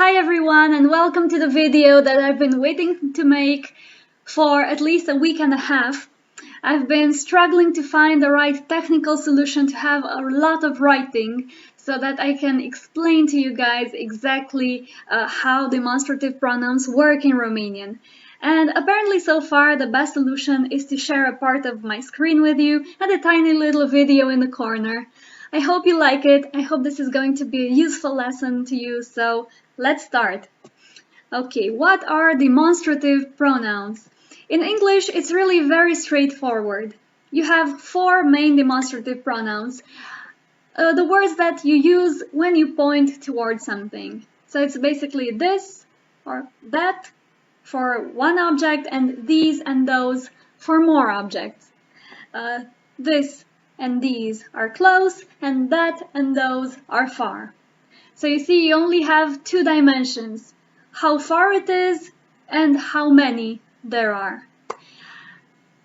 Hi everyone, and welcome to the video that I've been waiting to make for at least a week and a half. I've been struggling to find the right technical solution to have a lot of writing so that I can explain to you guys exactly how demonstrative pronouns work in Romanian. And apparently so far the best solution is to share a part of my screen with you and a tiny little video in the corner. I hope you like it. I hope this is going to be a useful lesson to you, so let's start. Okay, what are demonstrative pronouns? In English, it's really very straightforward. You have four main demonstrative pronouns, the words that you use when you point towards something. So it's basically this or that for one object and these and those for more objects. This and these are close, and that and those are far. So you see, you only have two dimensions, how far it is and how many there are.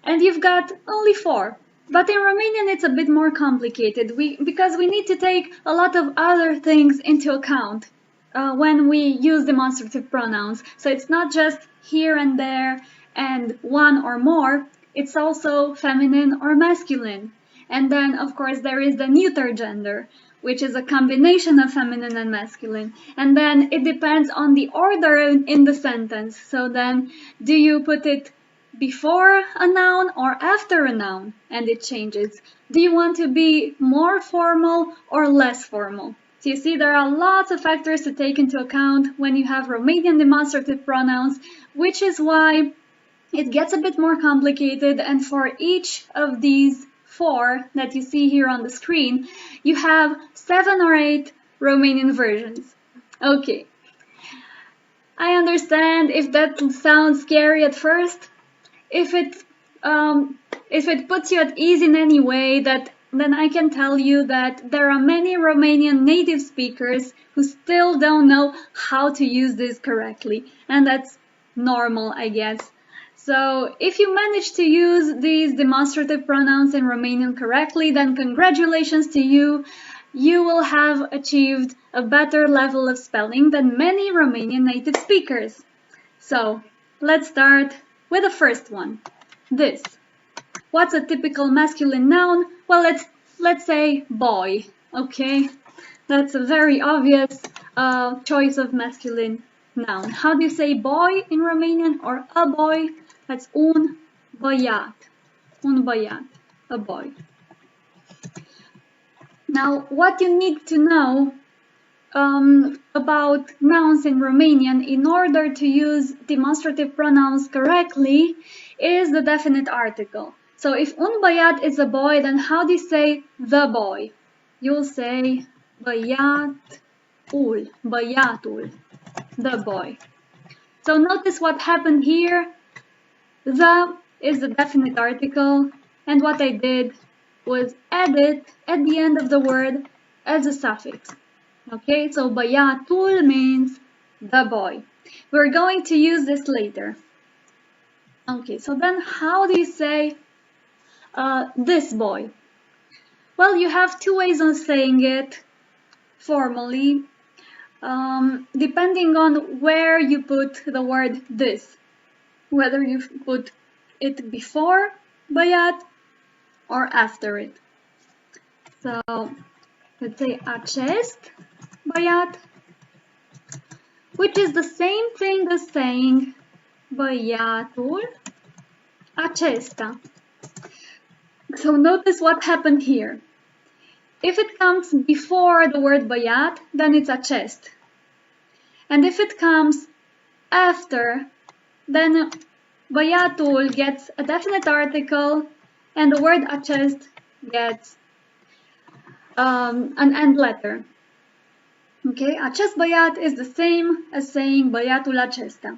And you've got only four. But in Romanian it's a bit more complicated because we need to take a lot of other things into account when we use demonstrative pronouns. So it's not just here and there and one or more, it's also feminine or masculine. And then, of course, there is the neuter gender, which is a combination of feminine and masculine. And then it depends on the order in the sentence. So then, do you put it before a noun or after a noun? And it changes. Do you want to be more formal or less formal? So you see, there are lots of factors to take into account when you have Romanian demonstrative pronouns, which is why it gets a bit more complicated. And for each of these four that you see here on the screen, you have 7 or 8 Romanian versions. Okay, I understand if that sounds scary at first. If it puts you at ease in any way, then I can tell you that there are many Romanian native speakers who still don't know how to use this correctly, and that's normal, I guess. So if you manage to use these demonstrative pronouns in Romanian correctly, then congratulations to you. You will have achieved a better level of spelling than many Romanian native speakers. So let's start with the first one. This. What's a typical masculine noun? Well, let's say boy. Okay, that's a very obvious choice of masculine noun. How do you say boy in Romanian or a boy? That's UN băiat, a boy. Now, what you need to know about nouns in Romanian in order to use demonstrative pronouns correctly is the definite article. So if un băiat is a boy, then how do you say the boy? You'll say băiatul, the boy. So notice what happened here. The is the definite article, and what I did was add it at the end of the word as a suffix. Okay, so băiatul means the boy. We're going to use this later. Okay, so then how do you say this boy? Well, you have two ways of saying it formally, depending on where you put the word this. Whether you put it before băiat or after it. So let's say ACEST băiat, which is the same thing as saying băiatul ACESTA. So notice what happened here. If it comes before the word băiat, then it's ACEST. And if it comes after, then băiatul gets a definite article and the word acest gets an end letter. Okay, acest băiat is the same as saying băiatul acesta.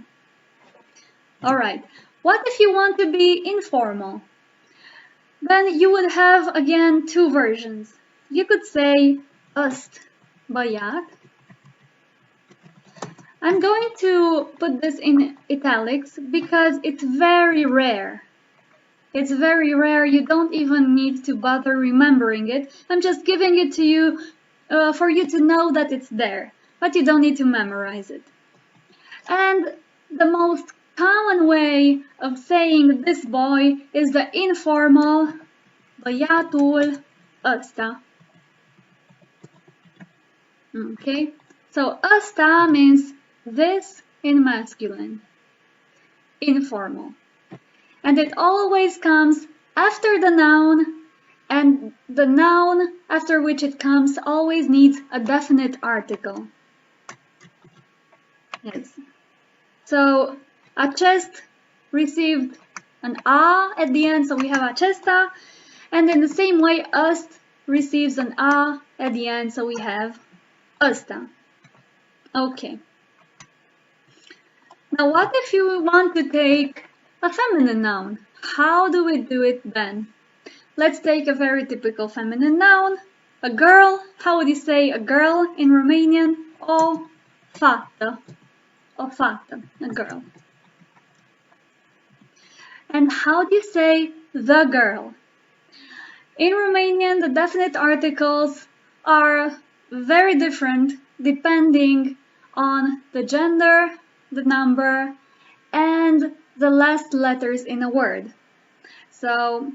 Alright, what if you want to be informal? Then you would have again two versions. You could say ăști băiat. I'm going to put this in italics because it's very rare. It's very rare, you don't even need to bother remembering it. I'm just giving it to you for you to know that it's there. but you don't need to memorize it. And the most common way of saying this boy is the informal băiatul ăsta. Okay, so ăsta means this in masculine, informal. And it always comes after the noun, and the noun after which it comes always needs a definite article. Yes. So ACEST received an A at the end, so we have ACESTA, and in the same way ըST receives an A at the end, so we have ăsta. Okay. Now what if you want to take a feminine noun? How do we do it then? Let's take a very typical feminine noun, a girl. How would you say a girl in Romanian? O fată. O fată, a girl. And how do you say the girl? In Romanian, the definite articles are very different depending on the gender, the number, and the last letters in a word. So,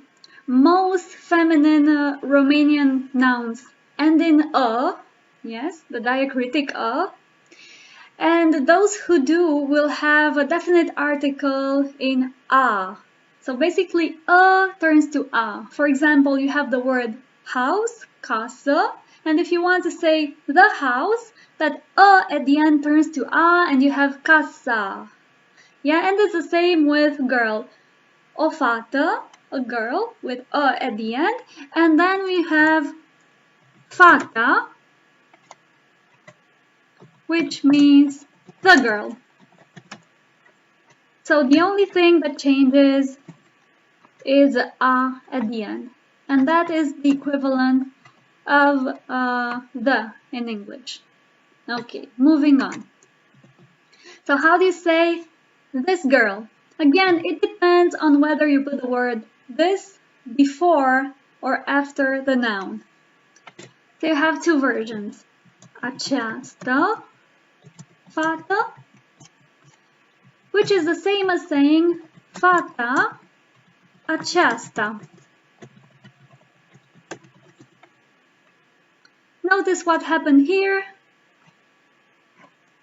most feminine Romanian nouns end in a, yes, the diacritic a, and those who do will have a definite article in a. So basically, a turns to a. For example, you have the word house, casă, and if you want to say the house, that a at the end turns to a, and you have casa. Yeah, and it's the same with girl. O fată, a girl, with a at the end, and then we have fata, which means the girl. So the only thing that changes is a at the end, and that is the equivalent of the in English. Okay, moving on. So how do you say this girl? Again, it depends on whether you put the word this before or after the noun. So you have two versions. ACEASTă, fată, which is the same as saying fata, ACEASTA. Notice what happened here.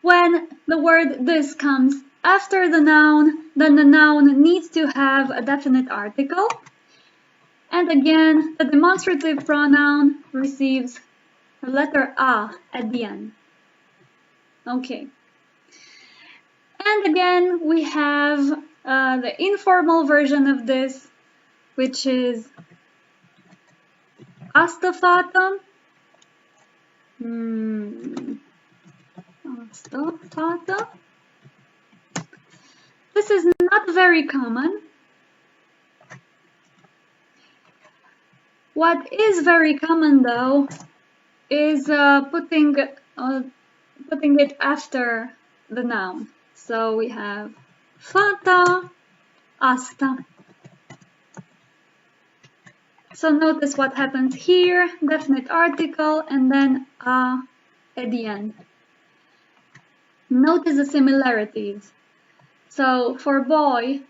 When the word this comes after the noun, then the noun needs to have a definite article. And again, the demonstrative pronoun receives the letter A at the end. Okay. And again, we have the informal version of this, which is astă fată, astă fată. This is not very common. What is very common though is putting it after the noun. So we have fata, asta. So notice what happens here, definite article and then a at the end. Notice the similarities. So for boy,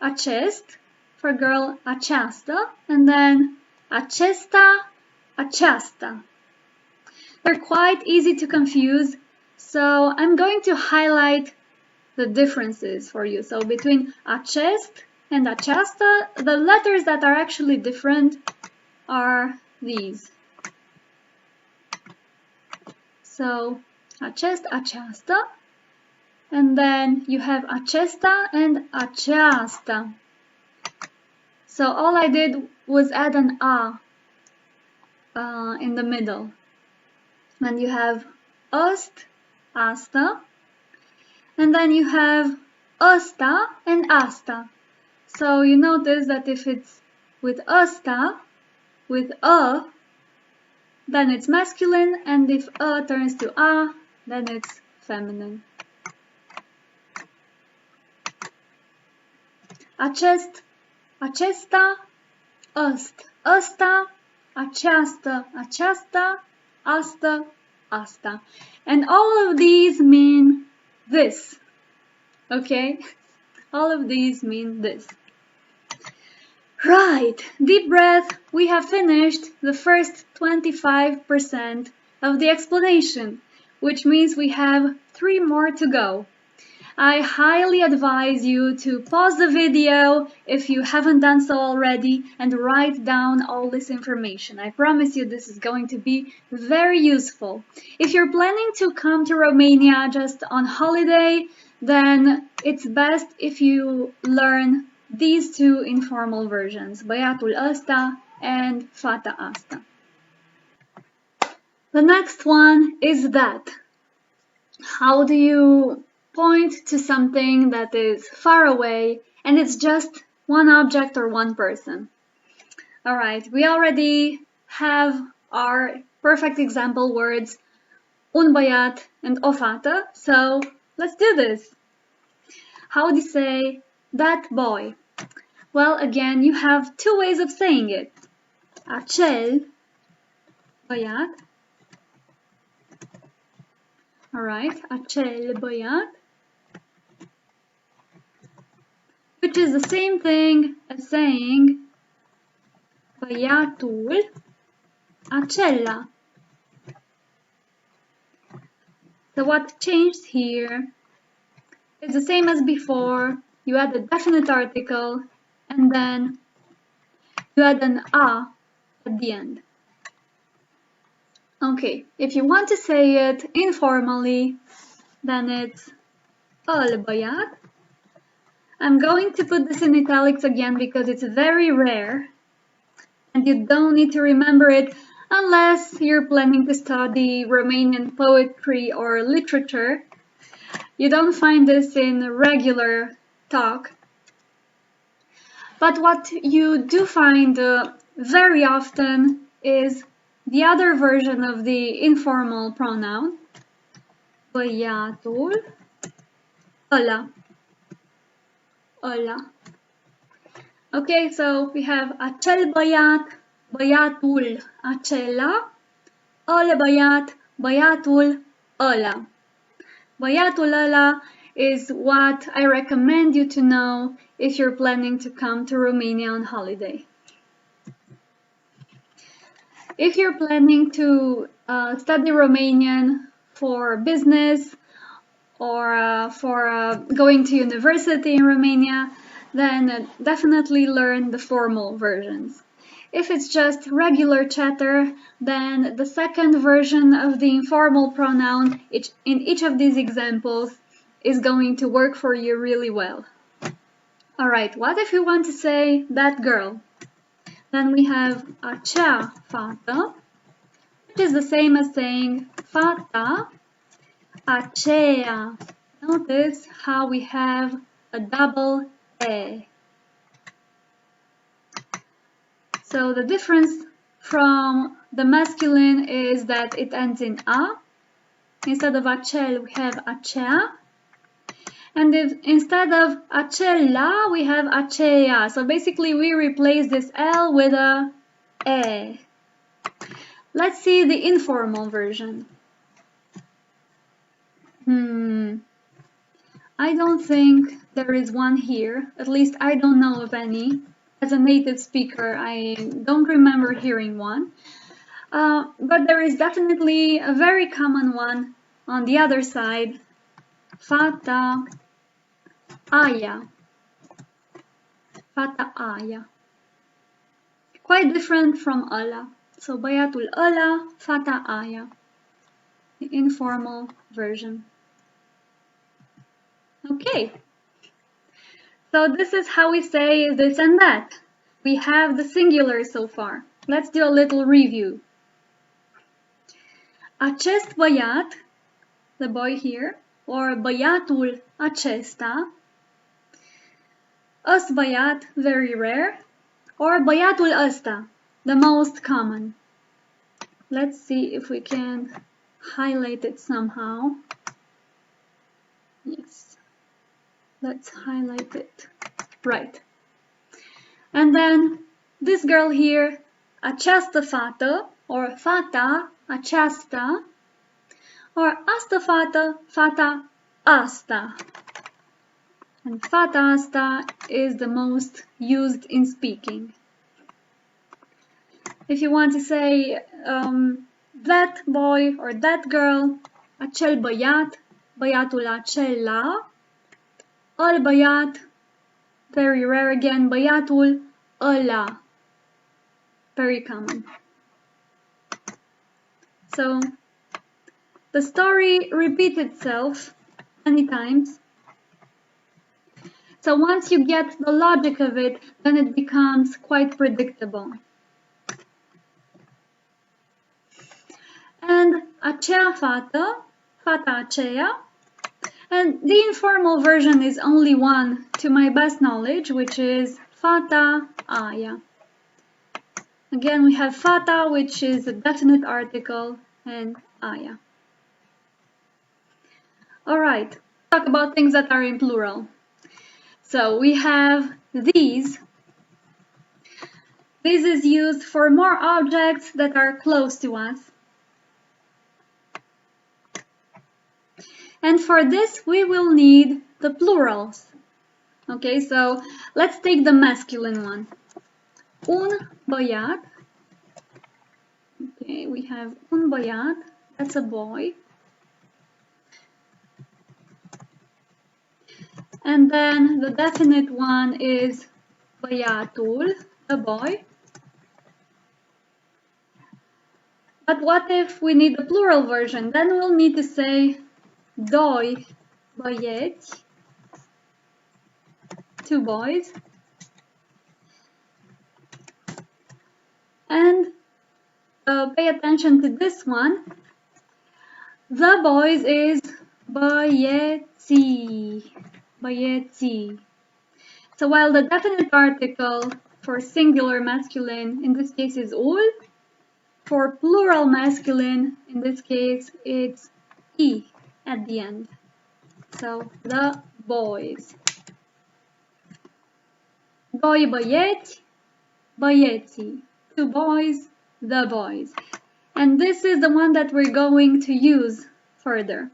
ACEST, for girl, ACEASTă, and then ACESTA, ACEASTA. They're quite easy to confuse, so I'm going to highlight the differences for you. So between ACEST and ACEASTA, the letters that are actually different are these. So ACEST, ACEASTA, and then you have ACESTA and ACEASTA. So all I did was add an A in the middle. Then you have ăst, ASTA, and then you have ăsta and ASTA. So you notice that if it's with ăsta, with a, then it's masculine, and if a turns to a, then it's feminine. ACEST, ACESTA, ăst, ăsta, ACEASTă, ACEASTA, astă, ASTA. And all of these mean this. Okay? All of these mean this. Right, deep breath. We have finished the first 25% of the explanation, which means we have 3 more to go. I highly advise you to pause the video if you haven't done so already and write down all this information. I promise you this is going to be very useful. If you're planning to come to Romania just on holiday, then it's best if you learn these 2 informal versions, băiatul ăsta and fata asta. The next one is that. How do you point to something that is far away and it's just one object or one person? Alright, we already have our perfect example words, UN băiat and o fată, so let's do this. How would you say that boy? Well, again, you have 2 ways of saying it. ACEL, băiat. Alright, ACEL, băiat. Which is the same thing as saying băiatul, ACELA. So what changed here is the same as before. You add a definite article and then you add an a at the end. Okay, if you want to say it informally, then it's ըl băiat. I'm going to put this in italics again because it's very rare and you don't need to remember it unless you're planning to study Romanian poetry or literature. You don't find this in regular talk. But what you do find very often is the other version of the informal pronoun, băiatul, ăla, ăla. Okay, so we have acel băiat, băiatul, ACELA, ăl băiat, băiatul, ăla. Băiatul ăla is what I recommend you to know if you're planning to come to Romania on holiday. If you're planning to study Romanian for business or for going to university in Romania, then definitely learn the formal versions. If it's just regular chatter, then the second version of the informal pronoun in each of these examples is going to work for you really well. Alright, what if you want to say that girl? Then we have ACEA fată, which is the same as saying fata, ACEA. Notice how we have a double E. So the difference from the masculine is that it ends in A. Instead of ACEL, we have ACEA. And instead of ACELA, we have ACEA. So basically we replace this L with a E. Let's see the informal version. I don't think there is one here. At least I don't know of any. As a native speaker, I don't remember hearing one. But there is definitely a very common one on the other side. Fata, aia. Fata, aia. Quite different from ăla. So băiatul ăla, fata, aia. The informal version. Okay. So this is how we say this and that. We have the singular so far. Let's do a little review. Acest băiat, the boy here, or băiatul ACESTA, ăst băiat, very rare, or băiatul ăsta, the most common. Let's see if we can highlight it somehow. Yes, let's highlight it. Right. And then this girl here, această fată, or fata, ACEASTA, or astă fată, fata asta. And fata asta is the most used in speaking. If you want to say that boy or that girl, acel băiat, băiatul acela, ăl băiat, very rare again, băiatul ăla, very common. So the story repeats itself many times. So once you get the logic of it, then it becomes quite predictable. And acea fată, fata aceea, and the informal version is only one to my best knowledge, which is fata aia. Again, we have fata, which is a definite article, and aia. Alright, talk about things that are in plural. So we have these. This is used for more objects that are close to us. And for this, we will need the plurals. Okay, so let's take the masculine one. Un băiat. Okay, we have un băiat. That's a boy. And then the definite one is băiatul, the boy. But what if we need the plural version? Then we'll need to say doi băieți, two boys. And pay attention to this one. The boys is băieții, băieții. So while the definite article for singular masculine in this case is ul, for plural masculine in this case it's I at the end. So the boys. Doi băieți, băieții. Two boys, the boys. And this is the one that we're going to use further.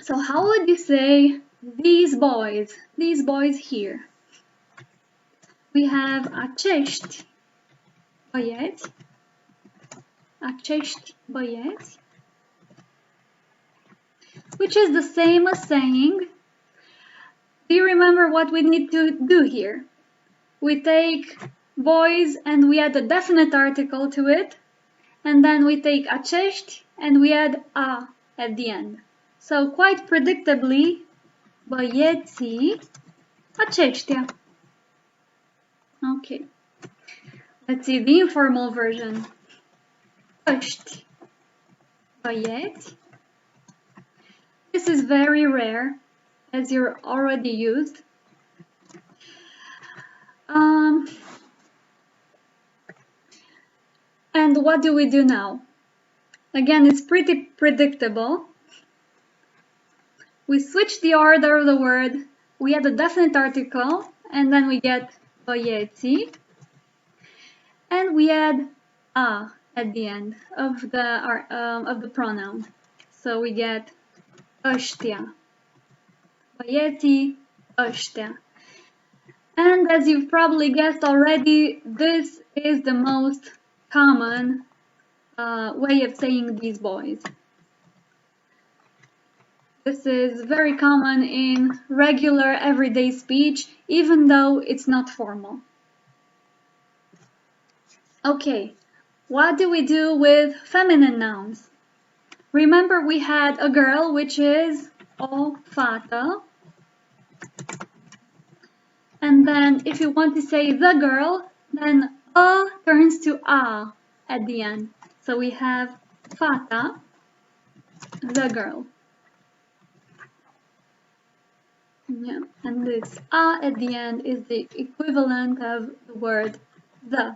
So how would you say these boys here? We have acești băieți, acești băieți, which is the same as saying, do you remember what we need to do here? We take boys and we add a definite article to it, and then we take acești and we add a at the end. So quite predictably, băieții aceștia. Okay. Let's see the informal version. Ăști băieți. This is very rare, as you're already used. And what do we do now? Again, it's pretty predictable. We switch the order of the word, we add a definite article, and then we get băieții, and we add a at the end of the pronoun. So we get ăștia, băieții, ăștia. And as you've probably guessed already, this is the most common way of saying these boys. This is very common in regular everyday speech, even though it's not formal. Okay, what do we do with feminine nouns? Remember we had a girl, which is o fată. And then if you want to say the girl, then a turns to a at the end. So we have fata, the girl. Yeah, and this a at the end is the equivalent of the word the.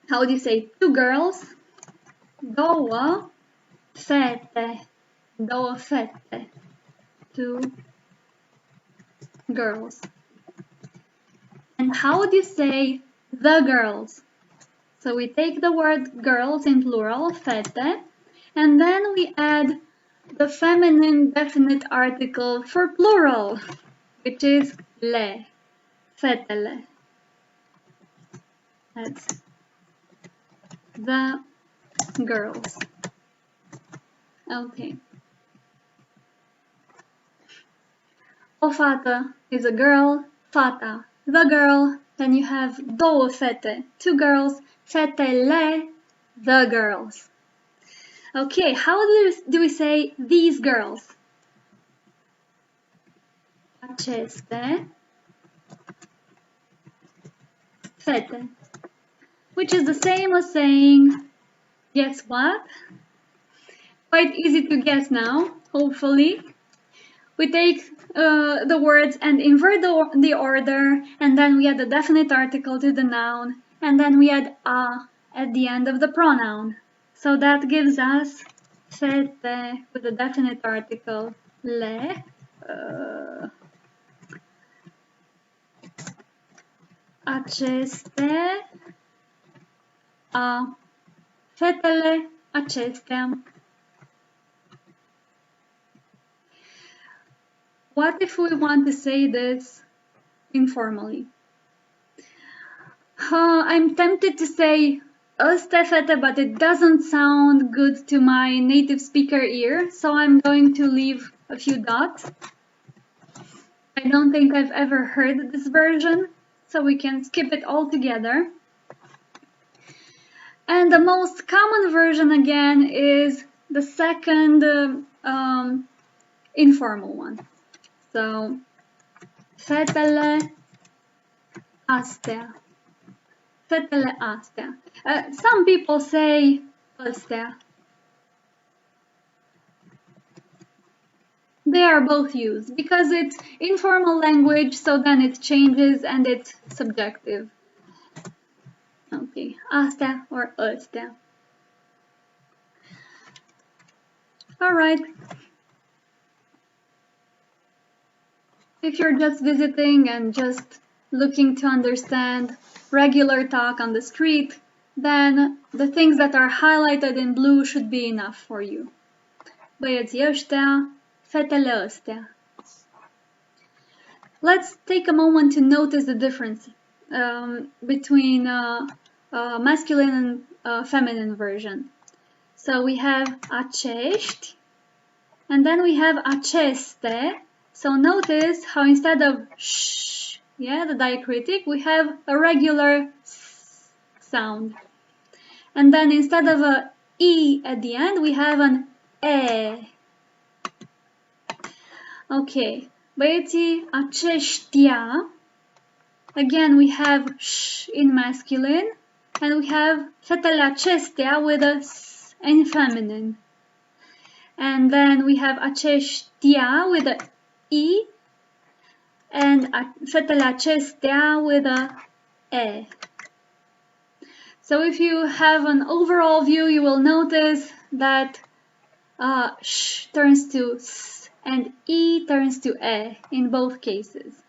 How do you say two girls? Două fete, două fete, two girls. And how would you say the girls? So we take the word girls in plural, fete, and then we add the feminine definite article for plural, which is le, fetele. That's the girls. Okay. O fată is a girl, fata, the girl. Then you have două fete, two girls, fetele, the girls. Okay, how do we say these girls? Aceste fete, which is the same as saying, guess what? Quite easy to guess now, hopefully. We take the words and invert the order, and then we add the definite article to the noun, and then we add a at the end of the pronoun. So that gives us fete with the definite article le, aceste, a, fetele, acestea. What if we want to say this informally? I'm tempted to say ăsta fete, but it doesn't sound good to my native speaker ear, so I'm going to leave a few dots. I don't think I've ever heard this version, so we can skip it altogether. And the most common version again is the second informal one. So, fetele astea. Fetele astea. Some people say ăstea. They are both used because it's informal language, so then it changes and it's subjective. Okay, astea or ăstea. Alright. If you're just visiting and just looking to understand regular talk on the street, then the things that are highlighted in blue should be enough for you. Băieții ăștia, fetele astea. Let's take a moment to notice the difference between masculine and feminine version. So we have acești, and then we have aceste. So notice how instead of sh, yeah, the diacritic, we have a regular s sound. And then instead of a e at the end, we have an e. Okay, băieții ACEșTTIA. Again, we have sh in masculine, and we have fetele ACESTIA with a s in feminine. And then we have ACEșTTIA with a e, and fetele ACESTIA with a e. So if you have an overall view, you will notice that sh turns to s and e turns to e in both cases.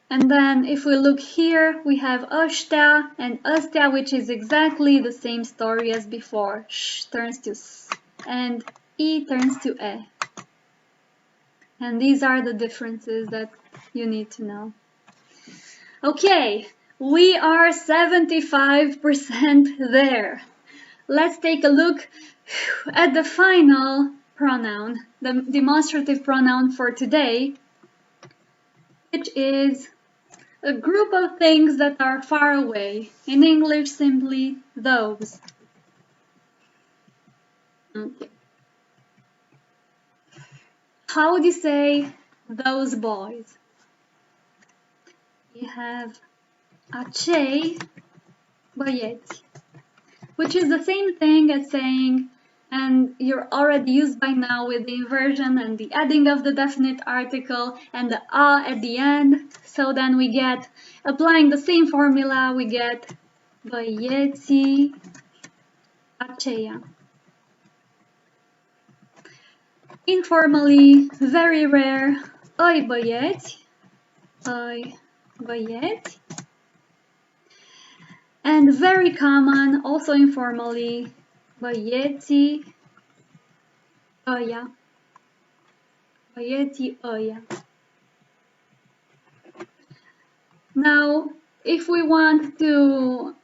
And then if we look here, we have ăștia and ăstea, which is exactly the same story as before. Sh turns to s and e turns to e. And these are the differences that you need to know. Okay, we are 75% there. Let's take a look at the final pronoun, the demonstrative pronoun for today, which is a group of things that are far away. In English, simply those. Okay. How would you say those boys? You have acei băieți, which is the same thing as saying, and you're already used by now with the inversion and the adding of the definite article and the a at the end. So then we get, applying the same formula, we get băieții ACEA. Informally, very rare, oi băieți, oi băieți. And very common, also informally, băieții ăia. Băieții ăia. Now, if we want to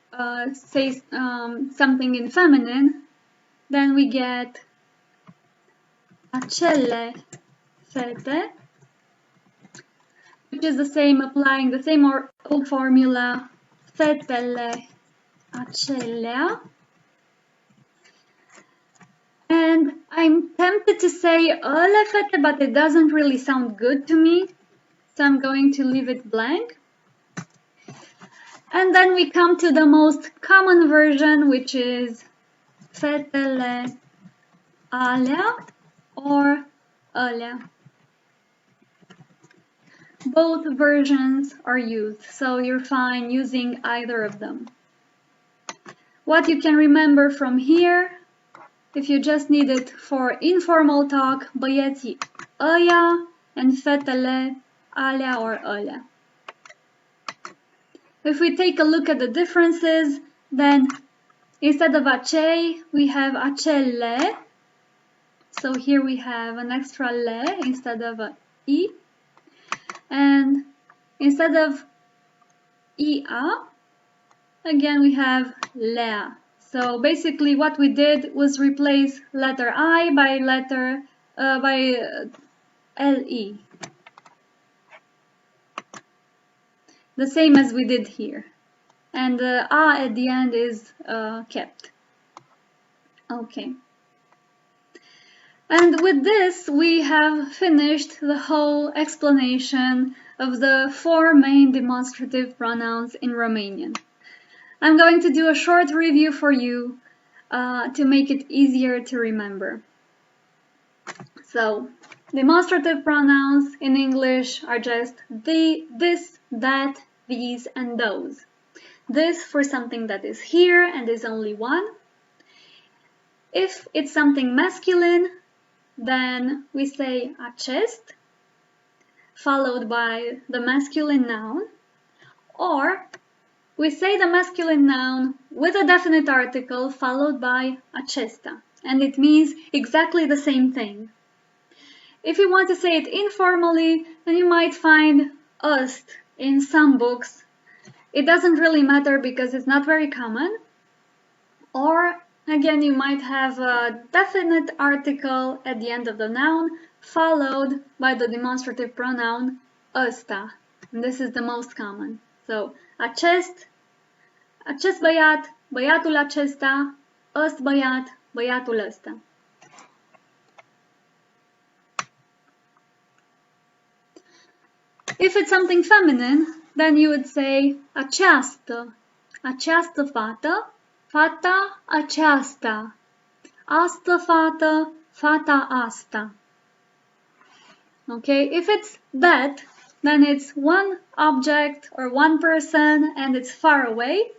say something in feminine, then we get acele fete, which is the same, applying the same old formula, fetele acelea. And I'm tempted to say öle fete, but it doesn't really sound good to me, so I'm going to leave it blank. And then we come to the most common version, which is fetele alea or ălea. Both versions are used, so you're fine using either of them. What you can remember from here, if you just need it for informal talk, băieții ăia and fetele alea or ălea. If we take a look at the differences, then instead of acei, we have acele. So here we have an extra le instead of a I. And instead of ia, again we have lea. So basically what we did was replace letter I by le. The same as we did here. And the a at the end is kept. Okay. And with this, we have finished the whole explanation of the 4 main demonstrative pronouns in Romanian. I'm going to do a short review for you to make it easier to remember. So, demonstrative pronouns in English are just this, that, these, and those. This for something that is here and is only one. If it's something masculine, then we say ACEST, followed by the masculine noun, or we say the masculine noun with a definite article followed by ACESTA, and it means exactly the same thing. If you want to say it informally, then you might find ăst in some books. It doesn't really matter because it's not very common. Or again, you might have a definite article at the end of the noun followed by the demonstrative pronoun ăsta. And this is the most common. So acest băiat, băiatul acesta, ăst băiat, băiatul ăsta. If it's something feminine, then you would say ACEASTă, această fată, fata ACEASTA, astă fată, fata ASTA. Okay, if it's that, then it's one object or one person and it's far away.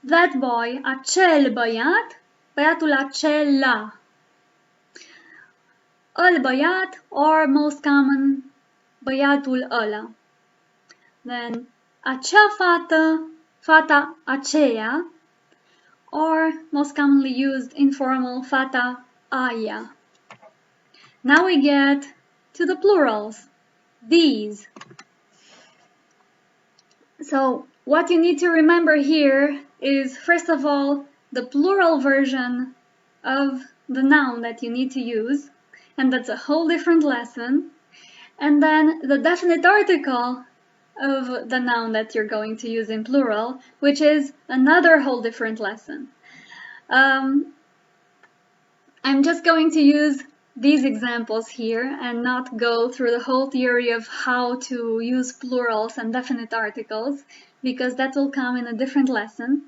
That boy, acel băiat, băiatul ACELA. Ăl băiat, or most common, băiatul ăla. Then acea fată, fata ACEA, or most commonly used informal fata aia. Now we get to the plurals, these. So what you need to remember here is, first of all, the plural version of the noun that you need to use, and that's a whole different lesson. And then the definite article of the noun that you're going to use in plural, which is another whole different lesson. I'm just going to use these examples here and not go through the whole theory of how to use plurals and definite articles, because that will come in a different lesson.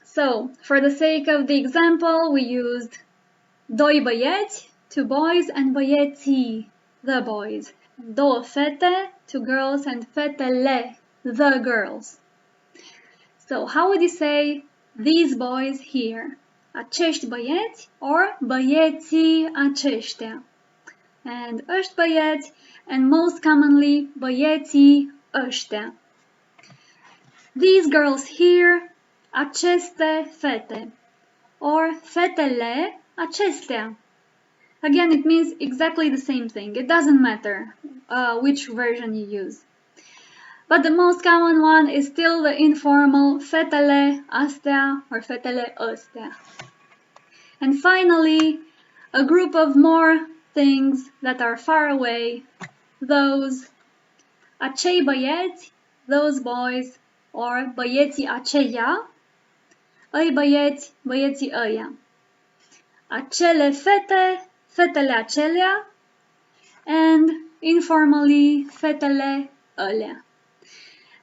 So, for the sake of the example, we used doi băieți, 2 boys, and băieții, the boys. Două fete, 2 girls, and fetele, the girls. So, how would you say these boys here? Acești băieți or băieții aceștia? And ăști băieți, and most commonly băieții ăștia. These girls here, aceste fete, or fetele acestea. Again, it means exactly the same thing. It doesn't matter which version you use. But the most common one is still the informal fetele astea or fetele ăstea. And finally, a group of more things that are far away, those, acei băieți, those boys, or băieții aceia, ăi băieți, băieții ăia. Acele fete, fetele acelea, and informally, fetele ălea.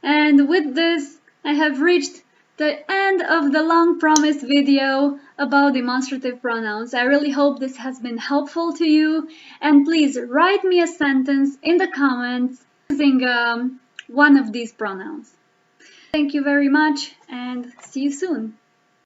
And with this, I have reached the end of the long promised video about demonstrative pronouns. I really hope this has been helpful to you, and please write me a sentence in the comments using one of these pronouns. Thank you very much, and see you soon.